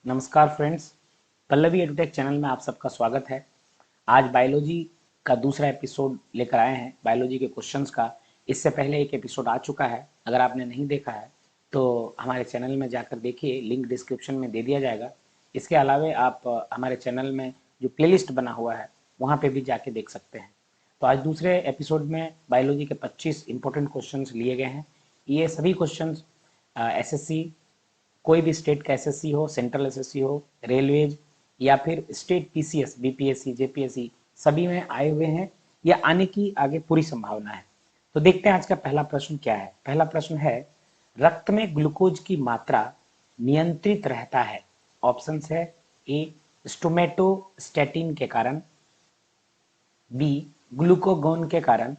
नमस्कार friends, Pallavi edutech channel में आप सबका स्वागत है। आज बायोलॉजी का दूसरा एपिसोड लेकर आए हैं, बायोलॉजी के क्वेश्चंस का। इससे पहले एक एपिसोड आ चुका है, अगर आपने नहीं देखा है तो हमारे चैनल में जाकर देखिए, लिंक डिस्क्रिप्शन में दे दिया जाएगा। इसके अलावे आप हमारे चैनल में जो प्लेलिस्ट बना हुआ है वहाँ पे भी जाके देख सकते हैं। तो आज दूसरे एपिसोड में बायोलॉजी के 25 इंपॉर्टेंट क्वेश्चंस लिए गए हैं। ये सभी क्वेश्चंस एसएससी, कोई भी स्टेट का एसएससी हो, सेंट्रल एसएससी हो, रेलवेज या फिर स्टेट पीसीएस, बीपीएससी, जेपीएससी, सभी में आए हुए हैं या आने की आगे पूरी संभावना है। तो देखते हैं आज का पहला प्रश्न क्या है। पहला प्रश्न है, रक्त में ग्लूकोज की मात्रा नियंत्रित रहता है। ऑप्शंस है ए स्टोमेटोस्टैटिन के कारण, बी ग्लूकोगोन के कारण,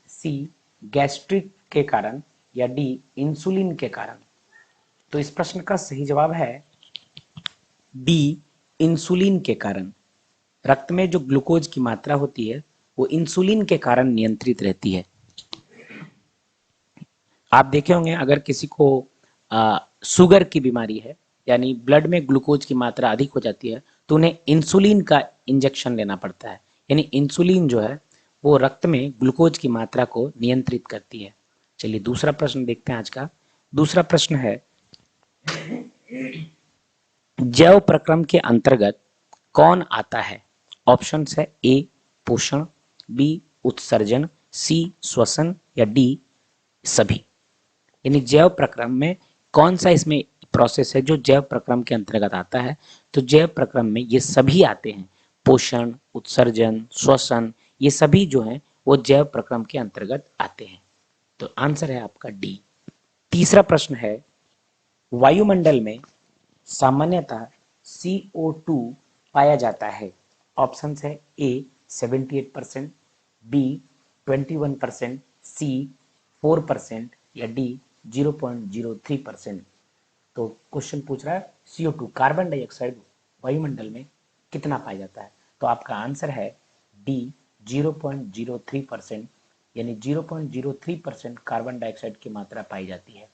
सी गैस्ट्रिक के कारण या डी इंसुलिन के कारण। तो इस प्रश्न का सही जवाब है डी इंसुलिन के कारण। रक्त में जो ग्लूकोज की मात्रा होती है वो इंसुलिन के कारण नियंत्रित रहती है। आप देखे होंगे अगर किसी को शुगर की बीमारी है, यानी ब्लड में ग्लूकोज की मात्रा अधिक हो जाती है, तो उन्हें इंसुलिन का इंजेक्शन लेना पड़ता है। यानी इंसुलिन जो है वो रक्त में ग्लूकोज की मात्रा को नियंत्रित करती है। चलिए दूसरा प्रश्न देखते हैं आज का। दूसरा प्रश्न है, जैव प्रक्रम के अंतर्गत कौन आता है। ऑप्शंस है ए पोषण, बी उत्सर्जन, सी श्वसन या डी सभी। यानी जैव प्रक्रम में कौन सा इसमें प्रोसेस है जो जैव प्रक्रम के अंतर्गत आता है। तो जैव प्रक्रम में ये सभी आते हैं, पोषण, उत्सर्जन, श्वसन, ये सभी जो है वो जैव प्रक्रम के अंतर्गत आते हैं। तो आंसर है आपका डी। तीसरा प्रश्न है, वायुमंडल में सामान्यतः CO2 पाया जाता है। ऑप्शन है ए 78%, बी 21%, सी 4% या डी 0.03%। तो क्वेश्चन पूछ रहा है CO2 कार्बन डाइऑक्साइड वायुमंडल में कितना पाया जाता है। तो आपका आंसर है डी 0.03%, यानी 0.03% कार्बन डाइऑक्साइड की मात्रा पाई जाती है।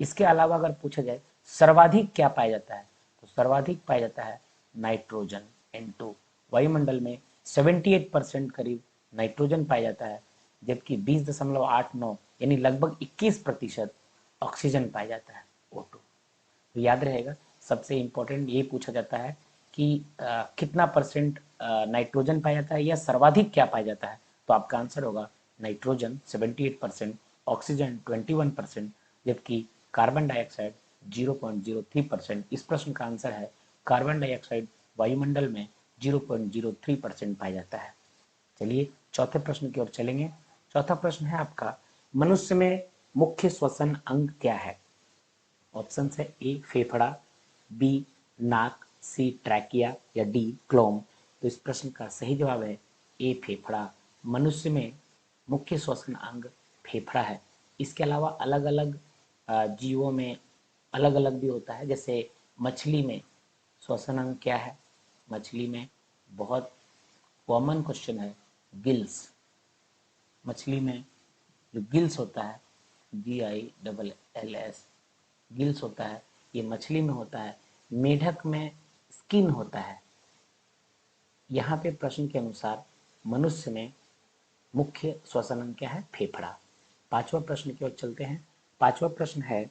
इसके अलावा अगर पूछा जाए सर्वाधिक क्या पाया जाता है, तो सर्वाधिक पाया जाता है नाइट्रोजन N2। वायुमंडल में 78% करीब नाइट्रोजन पाया जाता है, जबकि 20.89 यानी लगभग 21% ऑक्सीजन पाया जाता है O2। तो याद रहेगा, सबसे इंपॉर्टेंट ये पूछा जाता है कि कितना परसेंट नाइट्रोजन पाया जाता है या सर्वाधिक क्या पाया जाता है। तो आपका आंसर होगा नाइट्रोजन 78%, ऑक्सीजन 21%, जबकि कार्बन डाइऑक्साइड 0.03%। इस प्रश्न का आंसर है कार्बन डाइऑक्साइड वायुमंडल में 0.03% पाया जाता है। चलिए चौथे प्रश्न की ओर चलेंगे। चौथा प्रश्न है आपका, मनुष्य में मुख्य श्वसन अंग क्या है। ऑप्शन है ए फेफड़ा, बी नाक, सी ट्रैकिया या डी क्लोम। तो इस प्रश्न का सही जवाब है ए फेफड़ा। मनुष्य में मुख्य श्वसन अंग फेफड़ा है। इसके अलावा अलग अलग जीवों में अलग अलग भी होता है। जैसे मछली में श्वसन अंग क्या है। मछली में बहुत कॉमन क्वेश्चन है, गिल्स। मछली में जो गिल्स होता है, GILLS, गिल्स होता है, ये मछली में होता है। मेढक में स्किन होता है। यहाँ पे प्रश्न के अनुसार मनुष्य में मुख्य श्वसन अंग क्या है, फेफड़ा। पांचवा प्रश्न की ओर चलते हैं। पांचवा प्रश्न है,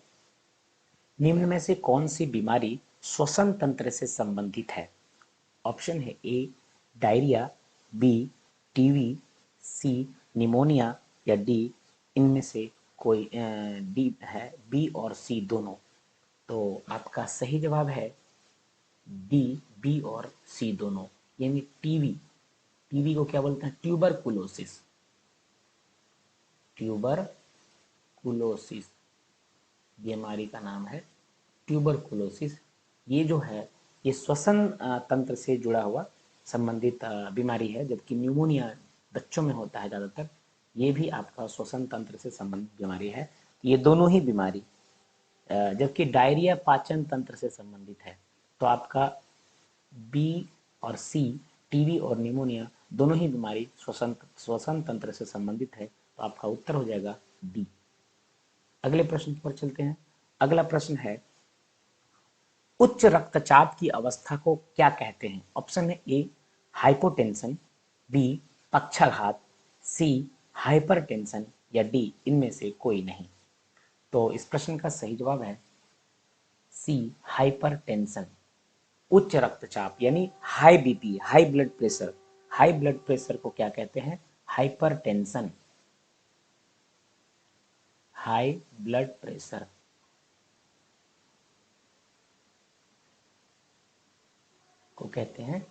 निम्न में से कौन सी बीमारी श्वसन तंत्र से संबंधित है। ऑप्शन है ए डायरिया, बी टीवी, सी निमोनिया या डी इनमें से कोई डी है, बी और सी दोनों। तो आपका सही जवाब है डी, बी और सी दोनों। यानी टीवी, टीवी को क्या बोलते हैं, ट्यूबरकुलोसिस। ट्यूबरकुलोसिस बीमारी का नाम है, ट्यूबरकुलोसिस। ये जो है ये श्वसन तंत्र से जुड़ा हुआ संबंधित बीमारी है, जबकि न्यूमोनिया बच्चों में होता है ज़्यादातर। ये भी आपका श्वसन तंत्र से संबंधित बीमारी है। ये दोनों ही बीमारी, जबकि डायरिया पाचन तंत्र से संबंधित है। तो आपका बी और सी, टीबी और निमोनिया दोनों ही बीमारी श्वसन श्वसन तंत्र से संबंधित है। तो आपका उत्तर हो जाएगा डी। अगले प्रश्न पर चलते हैं। अगला प्रश्न है, उच्च रक्तचाप की अवस्था को क्या कहते हैं? ऑप्शन है ए हाइपोटेंशन, बी पक्षाघात, सी हाइपरटेंशन या डी इनमें से कोई नहीं। तो इस प्रश्न का सही जवाब है सी हाइपरटेंशन। उच्च रक्तचाप यानी high BP, high blood pressure, high blood pressure को क्या कहते हैं? हाइपरटेंशन। हाई ब्लड प्रेशर को कहते हैं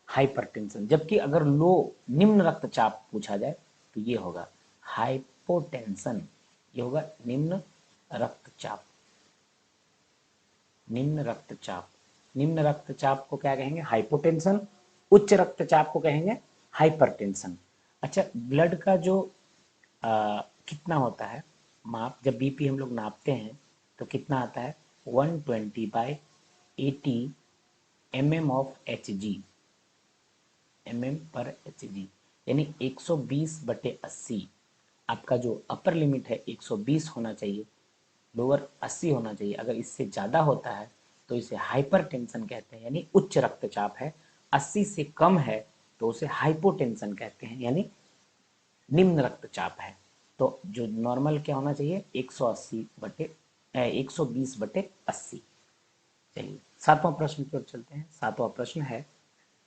हाइपरटेंशन। जबकि अगर लो निम्न रक्तचाप पूछा जाए तो ये होगा हाइपोटेंशन। ये होगा निम्न रक्तचाप। निम्न रक्तचाप, निम्न रक्तचाप को क्या कहेंगे? हाइपोटेंशन। उच्च रक्तचाप को कहेंगे हाइपरटेंशन। अच्छा, ब्लड का जो कितना होता है माप, जब बीपी हम लोग नापते हैं तो कितना आता है? 120/80 mm ऑफ Hg, mm पर Hg, यानी 120/80। आपका जो अपर लिमिट है 120 होना चाहिए, लोअर 80 होना चाहिए। अगर इससे ज़्यादा होता है तो इसे हाइपरटेंशन कहते हैं, यानी उच्च रक्तचाप है। 80 से कम है तो उसे हाइपोटेंशन कहते हैं, यानी निम्न रक्तचाप है। तो जो नॉर्मल क्या होना चाहिए? 120/80। चलिए सातवां प्रश्न की ओर चलते हैं। सातवां प्रश्न है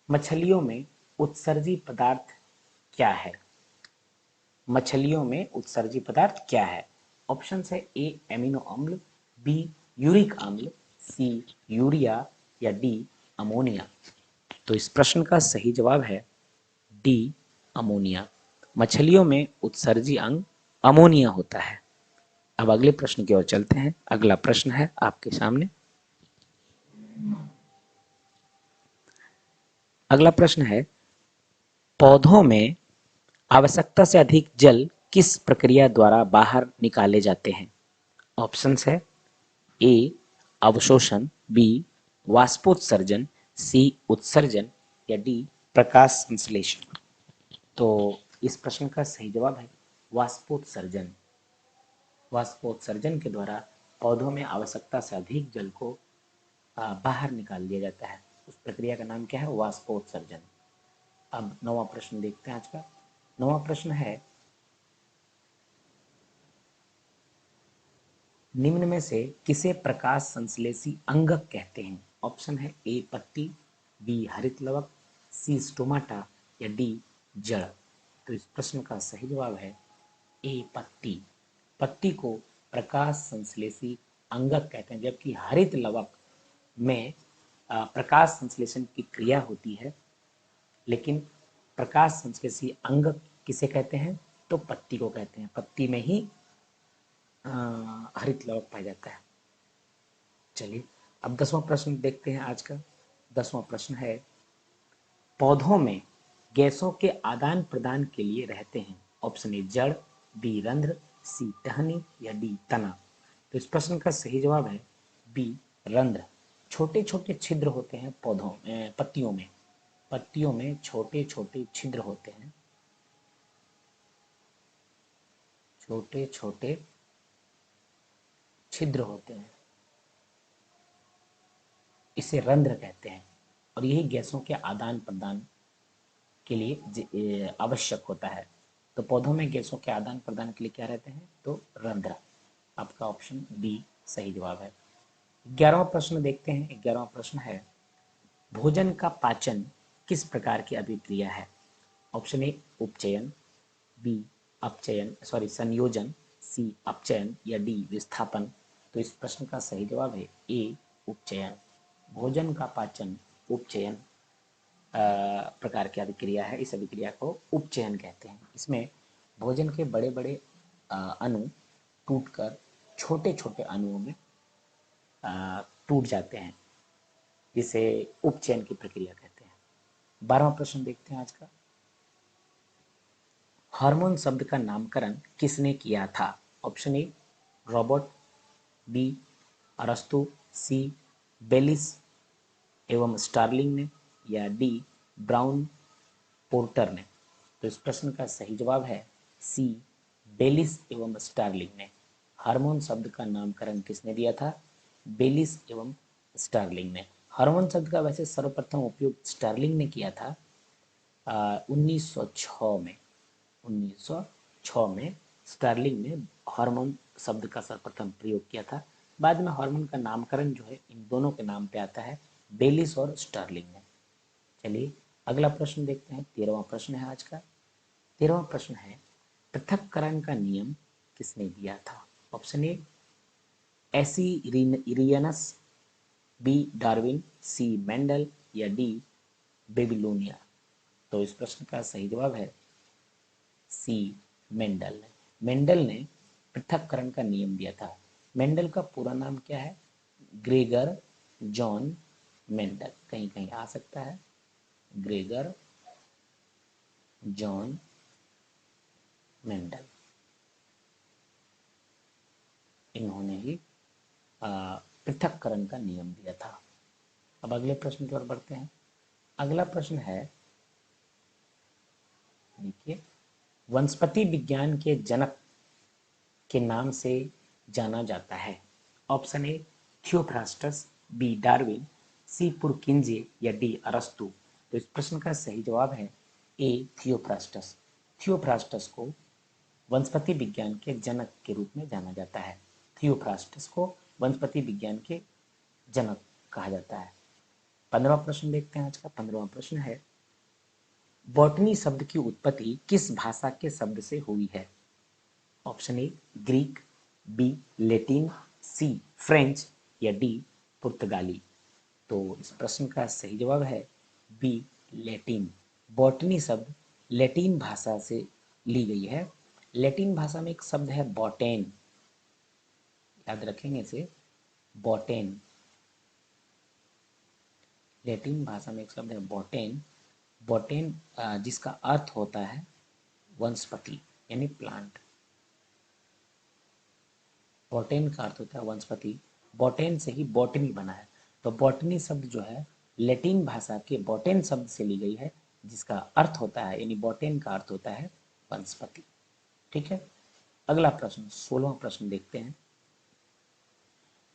मछलियों में उत्सर्जी पदार्थ क्या है? मछलियों में उत्सर्जी पदार्थ क्या है? ऑप्शन है ए एमिनो अम्ल, बी यूरिक अम्ल, सी यूरिया या डी अमोनिया। तो इस प्रश्न का सही जवाब है डी अमोनिया। मछलियों में उत्सर्जी अंग अमोनिया होता है। अब अगले प्रश्न की ओर चलते हैं। अगला प्रश्न है आपके सामने। अगला प्रश्न है पौधों में आवश्यकता से अधिक जल किस प्रक्रिया द्वारा बाहर निकाले जाते हैं? ऑप्शंस है ए अवशोषण, बी वाष्पोत्सर्जन, सी उत्सर्जन या डी प्रकाश संश्लेषण। तो इस प्रश्न का सही जवाब है वाष्पोत्सर्जन। वाष्पोत्सर्जन के द्वारा पौधों में आवश्यकता से अधिक जल को बाहर निकाल दिया जाता है। उस प्रक्रिया का नाम क्या है? वाष्पोत्सर्जन। अब नौवां प्रश्न देखते हैं आज का। नौवां प्रश्न है निम्न में से किसे प्रकाश संश्लेषी अंगक कहते हैं? ऑप्शन है ए पत्ती, बी हरित लवक, सी स्टोमाटा या डी जड़। तो इस प्रश्न का सही जवाब है ए पत्ती। पत्ती को प्रकाश संश्लेषी अंगक कहते हैं, जबकि हरित लवक में प्रकाश संश्लेषण की क्रिया होती है, लेकिन प्रकाश संश्लेषी अंगक किसे कहते हैं? तो पत्ती को कहते हैं। पत्ती में ही हरित लवक पाया जाता है। चलिए अब 10वां प्रश्न देखते हैं आज का। 10वां प्रश्न है पौधों में गैसों के आदान प्रदान के लिए रहते हैं। ऑप्शन ए जड़, बी रंध्र, सी टहनी या डी तना। तो इस प्रश्न का सही जवाब है बी रंध्र। छोटे छोटे छिद्र होते हैं पौधों में, पत्तियों में। पत्तियों में छोटे छोटे छिद्र होते हैं, छोटे छोटे छिद्र होते हैं, इसे रंध्र कहते हैं। और यही गैसों के आदान प्रदान के लिए आवश्यक होता है। तो पौधों में गैसों के आदान प्रदान के लिए क्या रहते हैं? तो रंध्र। आपका ऑप्शन बी सही जवाब है। 11वां प्रश्न देखते हैं। 11वां प्रश्न है भोजन का पाचन किस प्रकार की अभिक्रिया है? ऑप्शन ए उपचयन, बी अपचयन सॉरी संयोजन, सी अपचयन या डी विस्थापन। तो इस प्रश्न का सही जवाब है ए उपचयन। भोजन का पाचन उपचयन प्रकार की अभिक्रिया है। इस अभिक्रिया को उपचयन कहते हैं। इसमें भोजन के बड़े बड़े अणु टूटकर छोटे छोटे अणुओं में टूट जाते हैं, जिसे उपचयन की प्रक्रिया कहते हैं। 12वां प्रश्न देखते हैं आज का। हार्मोन शब्द का नामकरण किसने किया था? ऑप्शन ए रॉबर्ट, बी अरस्तु, सी बेलिस एवं स्टार्लिंग ने या डी ब्राउन पोर्टर ने। तो इस प्रश्न का सही जवाब है सी बेलिस एवं स्टार्लिंग ने। हार्मोन शब्द का नामकरण किसने दिया था? बेलिस एवं स्टर्लिंग ने। हार्मोन शब्द का वैसे सर्वप्रथम उपयोग स्टर्लिंग ने किया था 1906 में। 1906 में स्टर्लिंग ने हार्मोन शब्द का सर्वप्रथम प्रयोग किया था। बाद में हार्मोन का नामकरण जो है इन दोनों के नाम पे आता है, बेलिस और स्टर्लिंग ने। चलिए अगला प्रश्न देखते हैं, 13वां प्रश्न है आज का। 13वां प्रश्न है, पृथक्करण का नियम किसने दिया था? Option A Assyrians, B Darwin, C Mendel या डी बेबीलोनिया। तो इस प्रश्न का सही जवाब है सी मेंडल ने। मेंडल ने पृथक्करण का नियम दिया था। मेंडल का पूरा नाम क्या है? ग्रेगर जॉन मेंडल, कहीं कहीं आ सकता है, ग्रेगर जॉन मेंडल। इन्होंने ही पृथक्करण का नियम दिया था। अब अगले प्रश्न की ओर बढ़ते हैं। अगला प्रश्न है, देखिए, वनस्पति विज्ञान के जनक के नाम से जाना जाता है। Option A Theophrastus, B Darwin, C Purkinje या डी अरस्तु। तो इस प्रश्न का सही जवाब है ए थियोफ्रास्टस। थियोफ्रास्टस को वनस्पति विज्ञान के जनक के रूप में जाना जाता है। थियोफ्रास्टस को वनस्पति विज्ञान के जनक कहा जाता है। 15वां प्रश्न देखते हैं आज का। 15वां प्रश्न है, बॉटनी शब्द की उत्पत्ति किस भाषा के शब्द से हुई है? Option A Greek, B Latin, C French या डी पुर्तगाली। तो इस प्रश्न का सही जवाब है बी लैटिन। बॉटनी शब्द लैटिन भाषा से ली गई है। लैटिन भाषा में एक शब्द है बॉटेन, याद रखेंगे इसे, बॉटेन। लैटिन भाषा में एक शब्द है बॉटेन। बॉटेन जिसका अर्थ होता है वनस्पति यानी प्लांट। बॉटेन का अर्थ होता है वनस्पति। बॉटेन से ही बॉटनी बना है। तो बॉटनी शब्द जो है लैटिन भाषा के बॉटेन शब्द से ली गई है, जिसका अर्थ होता है, यानी बॉटेन का अर्थ होता है वनस्पति। ठीक है, अगला प्रश्न 16वां प्रश्न देखते हैं।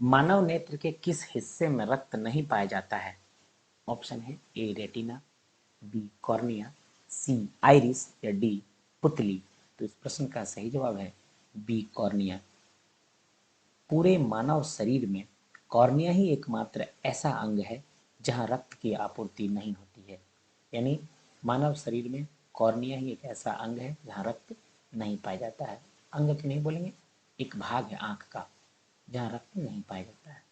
मानव नेत्र के किस हिस्से में रक्त नहीं पाया जाता है? ऑप्शन है ए रेटिना, बी कॉर्निया, सी आइरिस या डी पुतली। तो इस प्रश्न का सही जवाब है बी कॉर्निया। पूरे मानव शरीर में कॉर्निया ही एकमात्र ऐसा अंग है जहां रक्त की आपूर्ति नहीं होती है। यानी मानव शरीर में कॉर्निया ही एक ऐसा अंग है जहां रक्त नहीं पाया जाता है। अंग तो नहीं बोलेंगे, एक भाग है आंख का जहां रक्त नहीं पाया जाता है।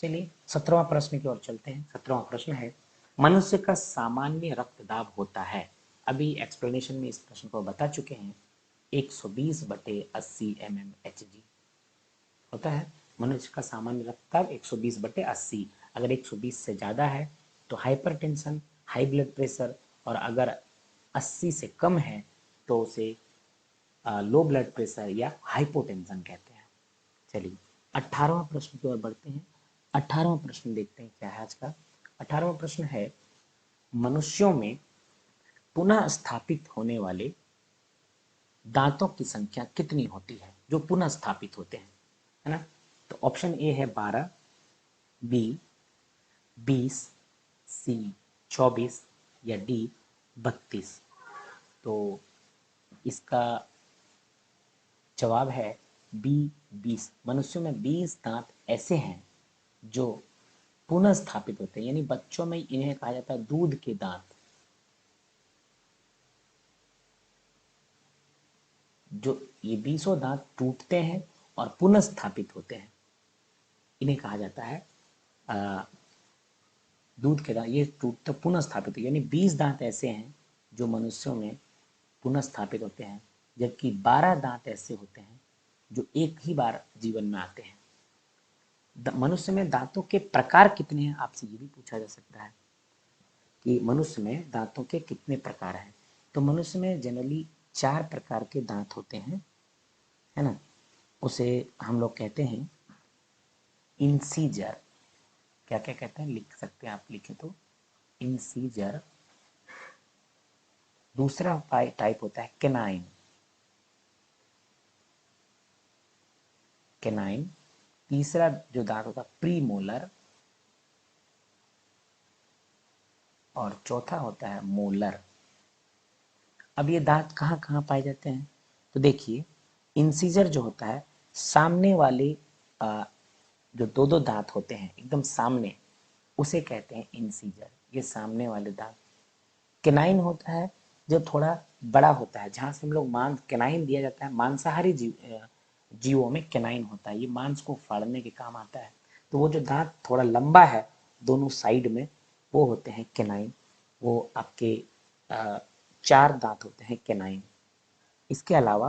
चलिए 17वां प्रश्न की ओर चलते हैं। 17वां प्रश्न है, मनुष्य का सामान्य रक्तदाब होता है। अभी एक्सप्लेनेशन में इस प्रश्न को बता चुके हैं। 120/80 mmHg होता है मनुष्य का सामान्य रक्तदाब 120/80। अगर 120 से ज़्यादा है तो हाइपरटेंशन, हाई ब्लड प्रेशर, और अगर 80 से कम है तो उसे लो ब्लड प्रेशर या हाइपोटेंशन कहते हैं। चलिए 18वां प्रश्न की ओर बढ़ते हैं। 18वां प्रश्न देखते हैं क्या है आज का। 18वां प्रश्न है, मनुष्यों में पुनः स्थापित होने वाले दांतों की संख्या कितनी होती है जो पुनः स्थापित होते हैं, है ना? तो ऑप्शन ए है 12, बी 20, सी 24 या डी 32। तो इसका जवाब है बी 20। मनुष्यों में 20 दांत ऐसे हैं जो पुनः स्थापित होते हैं, यानी बच्चों में इन्हें कहा जाता है दूध के दांत। जो ये 20 दांत टूटते हैं और पुनः स्थापित होते हैं, इन्हें कहा जाता है दूध के दांत। ये टूटते पुनः स्थापित, यानी 20 दांत ऐसे हैं जो मनुष्यों में पुनः स्थापित होते हैं, जबकि 12 दांत ऐसे होते हैं जो एक ही बार जीवन में आते हैं। मनुष्य में दांतों के प्रकार कितने हैं, आपसे ये भी पूछा जा सकता है कि मनुष्य में दांतों के कितने प्रकार हैं। तो मनुष्य में जनरली 4 प्रकार के दांत होते हैं, है ना? उसे हम लोग कहते हैं इंसीजर। क्या क्या कहते हैं, लिख सकते हैं आप, लिखे तो इंसीजर। दूसरा टाइप होता है केनाइन। केनाइन। तीसरा जो दांत होता है प्रीमोलर। और चौथा होता है मोलर। अब ये दांत कहाँ कहाँ पाए जाते हैं? तो देखिए, इंसीजर जो होता है, सामने वाले जो दो दो दांत होते हैं एकदम सामने, उसे कहते हैं इंसीजर, ये सामने वाले दांत। केनाइन होता है जो थोड़ा बड़ा होता है, जहाँ से हम लोग मांस, केनाइन दिया जाता है मांसाहारी जीवों में केनाइन होता है, ये मांस को फाड़ने के काम आता है। तो वो जो दांत थोड़ा लंबा है दोनों साइड में, वो होते हैं केनाइन। वो आपके अ, 4 दांत होते हैं केनाइन। इसके अलावा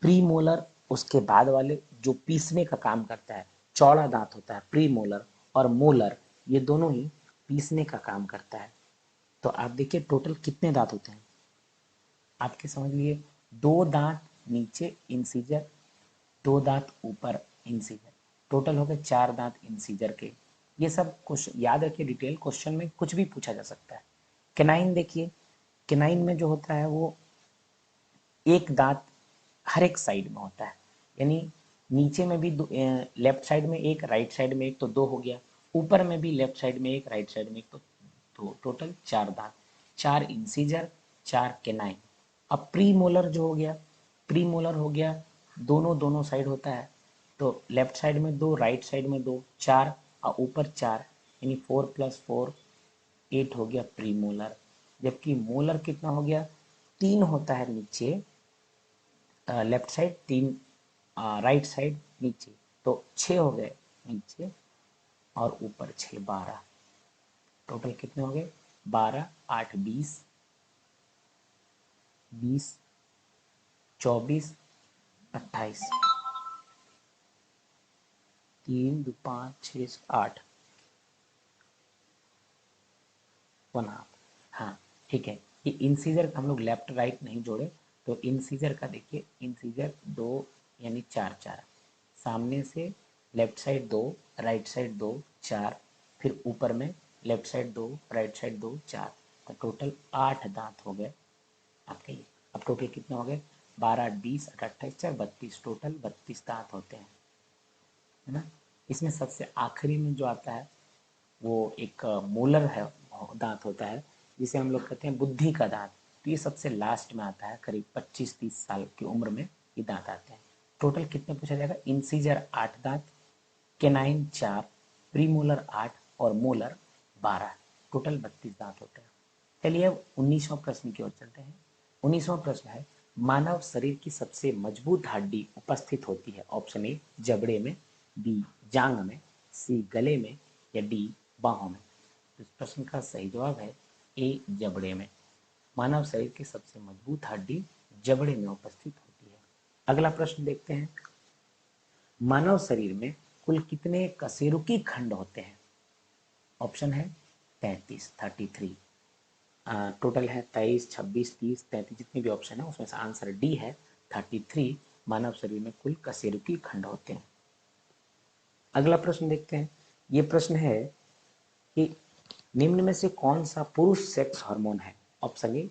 प्रीमोलर, उसके बाद वाले जो पीसने का काम करता है, चौड़ा दांत होता है प्रीमोलर, और मोलर, ये दोनों ही पीसने का काम करता है। तो आप देखिए टोटल कितने दांत होते हैं, आपके समझ लिए, 2 दांत नीचे इंसीजर, 2 दांत ऊपर इंसीजर, टोटल हो गए 4 दांत इंसीजर के। ये सब कुछ याद रखिए, डिटेल क्वेश्चन में कुछ भी पूछा जा सकता है। केनाइन देखिए, केनाइन में जो होता है वो एक दांत हर एक साइड में होता है, यानी नीचे में भी लेफ्ट साइड में एक, राइट साइड में एक, तो 2 हो गया। ऊपर में भी लेफ्ट साइड में एक, राइट साइड में एक, तो 2, टोटल 4 दांत। 4 इंसीजर, 4 केनाइन। अब प्री मोलर जो हो गया, प्री मोलर हो गया, दोनों दोनों साइड होता है, तो लेफ्ट साइड में 2, राइट साइड में 2, 4, और ऊपर 4, यानी 4 + 4 8 हो गया प्री मोलर। जबकि मोलर कितना हो गया, 3 होता है नीचे, लेफ्ट साइड 3, राइट साइड नीचे, तो 6 हो गए नीचे, और ऊपर 6, 12, टोटल कितने हो गए, 12, 8, 20, 20, 24, 28, 3, 2, 5, 6, 8, 1/2। हाँ ठीक है, ये इंसीजर हम लोग लेफ्ट राइट नहीं जोड़े, तो इंसीजर का देखिए, इंसीजर 2, यानी 4, 4, सामने से लेफ्ट साइड 2, राइट साइड 2, 4, फिर ऊपर में लेफ्ट साइड 2, राइट साइड 2, 4, तो टोटल 8 दांत हो गए आपके ये। अब टोटल कितने हो गए, 12, 8, 20, 8, 28, 4, 32, टोटल 32 दांत होते हैं, है ना। इसमें सबसे आखिरी में जो आता है वो एक मोलर है, दांत होता है, जिसे हम लोग कहते हैं बुद्धि का दांत। तो ये सबसे लास्ट में आता है, करीब 25-30 साल की उम्र में ये दांत आते हैं। टोटल कितने पूछा जाएगा, इंसीजर 8 दांत, केनाइन 4, प्रीमोलर 8, और मोलर 12, टोटल 32 दांत होते हैं। चलिए अब 19वां प्रश्न की ओर चलते हैं। 19वां प्रश्न है, मानव शरीर की सबसे मजबूत हड्डी उपस्थित होती है, ऑप्शन ए जबड़े में, बी जांग में, सी गले में, या डी बाहों में। तो इस प्रश्न का सही जवाब है ए जबड़े में। मानव शरीर की सबसे मजबूत हड्डी जबड़े में उपस्थित होती है। अगला प्रश्न देखते हैं, मानव शरीर में कुल कितने कशेरुकी खंड होते हैं? ऑप्शन है 33, 33, टोटल है 23, 26, 30, 33, जितने भी ऑप्शन है उसमें से आंसर डी है 33। मानव शरीर में कुल कशेरुकी खंड होते हैं। अगला प्रश्न देखते हैं, ये प्रश्न है कि निम्न में से कौन सा पुरुष सेक्स हार्मोन है? Option A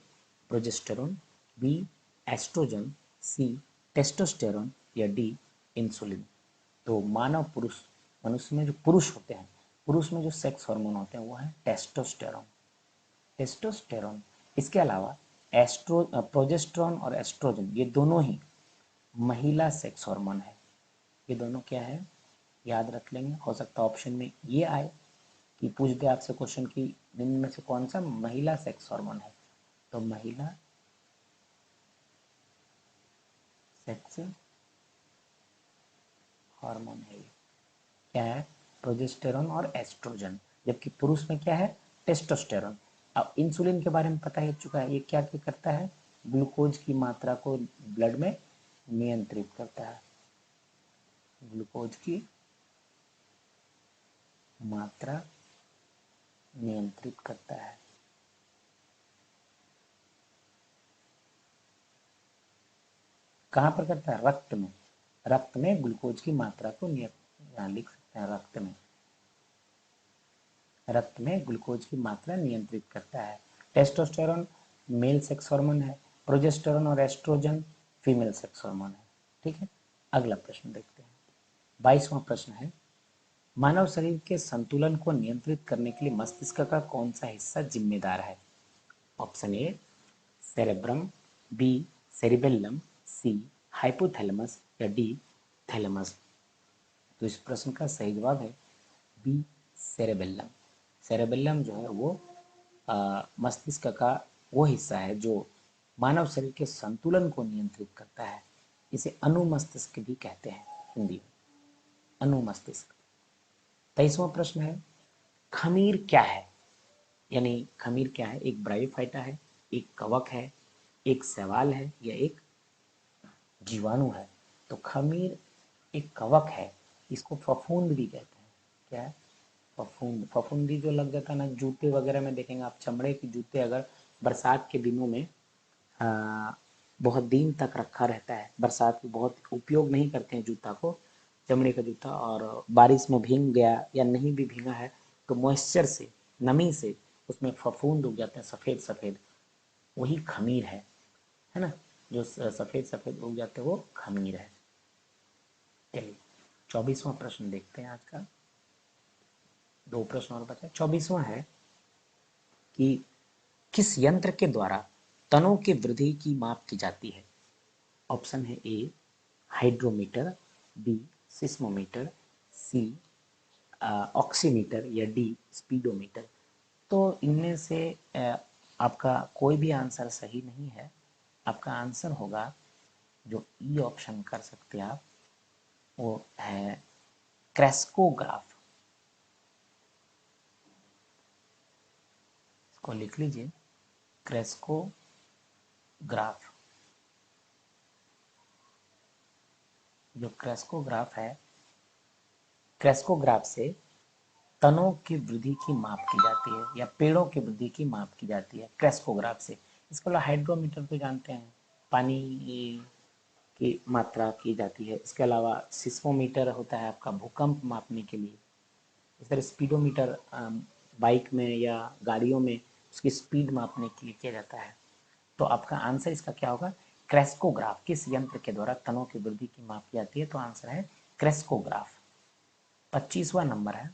progesterone, B oestrogen, C testosterone, या डी इंसुलिन। तो मानव पुरुष, मनुष्य में जो पुरुष होते हैं, पुरुष में जो सेक्स हार्मोन होते हैं वो है टेस्टोस्टेरोन, टेस्टोस्टेरोन। इसके अलावा प्रोजेस्टेरोन और एस्ट्रोजन, ये दोनों ही महिला सेक्स हार्मोन है। ये दोनों क्या है, याद रख लेंगे, हो सकता है ऑप्शन में ये आए कि पूछ दे आपसे क्वेश्चन की निम्न में से कौन सा महिला सेक्स हार्मोन है, तो महिला सेक्स हार्मोन है, क्या है, प्रोजेस्टेरोन और एस्ट्रोजन। जबकि पुरुष में क्या है, टेस्टोस्टेरोन। अब इंसुलिन के बारे में पता ही चुका है, ये क्या क्या करता है, ग्लूकोज की मात्रा को ब्लड में नियंत्रित करता है, ग्लूकोज की मात्रा नियंत्रित करता है। कहाँ पर करता है, रक्त में, रक्त में ग्लूकोज की मात्रा को यहाँ लिख सकते हैं, रक्त में, रक्त में ग्लूकोज की मात्रा नियंत्रित करता है। टेस्टोस्टेरोन मेल सेक्स हार्मोन है, प्रोजेस्टेरोन और एस्ट्रोजन फीमेल सेक्स हार्मोन है। ठीक है, अगला प्रश्न देखते हैं। 22वां प्रश्न है, मानव शरीर के संतुलन को नियंत्रित करने के लिए मस्तिष्क का कौन सा हिस्सा जिम्मेदार है? Option A cerebrum, B cerebellum, C hypothalamus या डी थैलेमस। तो इस प्रश्न का सही जवाब है बी सेरेबेलम। सेरेबेलम जो है वो मस्तिष्क का वो हिस्सा है जो मानव शरीर के संतुलन को नियंत्रित करता है। इसे अनुमस्तिष्क भी कहते हैं हिंदी में, अनुमस्तिष्क। 23वां प्रश्न है, खमीर क्या है? यानी खमीर क्या है? एक ब्रायोफाइटा है, एक कवक है, एक शैवाल है या एक जीवाणु है? तो खमीर एक कवक है, इसको फफूंद भी कहते हैं। क्या है? फफूंद। फफूंदी जो लग जाता है ना जूते वगैरह में, देखेंगे आप चमड़े के जूते अगर बरसात के दिनों में बहुत दिन तक रखा रहता है, बरसात में बहुत उपयोग नहीं करते हैं जूता को, चमड़े का जूता, और बारिश में भीग गया या नहीं भी भीगा है तो मॉइस्चर से, नमी से उसमें फफूंद उग जाते हैं सफ़ेद सफ़ेद, वही खमीर है ना? जो सफ़ेद सफ़ेद उग जाते हैं वो खमीर है। चलिए 24वां प्रश्न देखते हैं आज का। 2 प्रश्न और बचा। 24वां है कि किस यंत्र के द्वारा तनों की वृद्धि की माप की जाती है? ऑप्शन है ए हाइड्रोमीटर, बी सिस्मोमीटर, सी ऑक्सीमीटर या डी स्पीडोमीटर। तो इनमें से आपका कोई भी आंसर सही नहीं है। आपका आंसर होगा जो ई ऑप्शन कर सकते हैं आप, वो है क्रेस्कोग्राफ। इसको लिख लीजिए, क्रेस्कोग्राफ। जो क्रेस्कोग्राफ है, क्रेस्कोग्राफ से तनों की वृद्धि की माप की जाती है या पेड़ों की वृद्धि की माप की जाती है क्रेस्कोग्राफ से। इसके अलावा हाइड्रोमीटर तो जानते हैं, पानी की मात्रा की जाती है। इसके अलावा सिस्मोमीटर होता है आपका भूकंप मापने के लिए। इस तरह स्पीडोमीटर बाइक में या गाड़ियों में उसकी स्पीड मापने के लिए किया जाता है। तो आपका आंसर इसका क्या होगा? क्रेस्कोग्राफ। किस यंत्र के द्वारा तनों की वृद्धि की माप की जाती है? तो आंसर है क्रेस्कोग्राफ। 25वां नंबर है,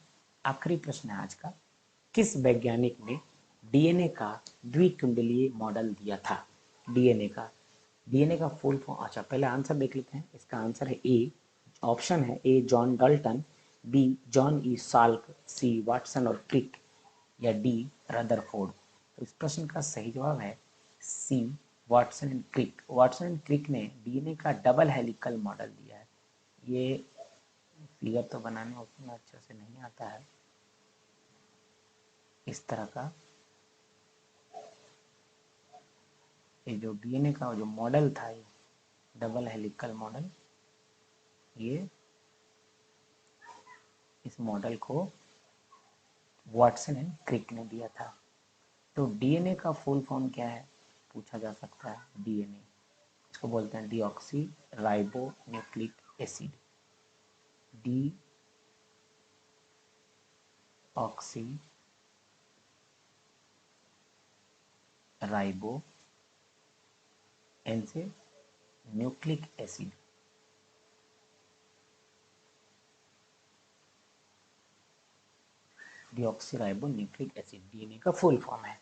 आखिरी प्रश्न है आज का। किस वैज्ञानिक ने डीएनए का द्विकुंडलीय मॉडल दिया था? डीएनए का फुल फॉर्म, अच्छा पहले आंसर देख लेते हैं। इसका आंसर है ए, ऑप्शन है A John Dalton, B John E Salk, C Watson और क्रिक या डी रदरफोर्ड। तो इस प्रश्न का सही जवाब है C Watson and Crick. Watson and Crick ने डीएनए का डबल हेलिकल मॉडल दिया है। ये फिगर तो बनाने उतना अच्छे से नहीं आता है, इस तरह का ये जो डीएनए का जो मॉडल था, ये डबल हेलिकल मॉडल, ये इस मॉडल को वाटसन एंड क्रिक ने दिया था। तो डीएनए का फुल फॉर्म क्या है पूछा जा सकता है। डीएनए इसको बोलते हैं deoxy ribo nucleic acid. Deoxy ribo N से nucleic acid. Deoxyribo nucleic acid DNA का फुल फॉर्म है।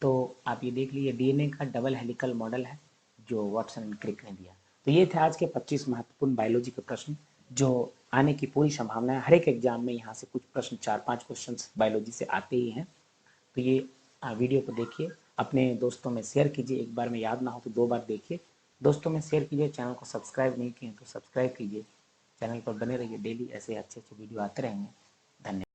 तो आप ये देख लीजिए, डीएनए का डबल हेलिकल मॉडल है जो वाटसन एंड क्रिक ने दिया। तो ये थे आज के 25 महत्वपूर्ण बायोलॉजी के प्रश्न जो आने की पूरी संभावना है। हर एक एग्जाम में यहाँ से कुछ प्रश्न, 4-5 क्वेश्चन बायोलॉजी से आते ही हैं। तो ये वीडियो को देखिए, अपने दोस्तों में शेयर कीजिए। एक बार में याद ना हो तो 2 बार देखिए। दोस्तों में शेयर कीजिए। चैनल को सब्सक्राइब नहीं किए तो सब्सक्राइब कीजिए। चैनल पर बने रहिए, डेली ऐसे अच्छे अच्छे वीडियो आते रहेंगे। धन्यवाद।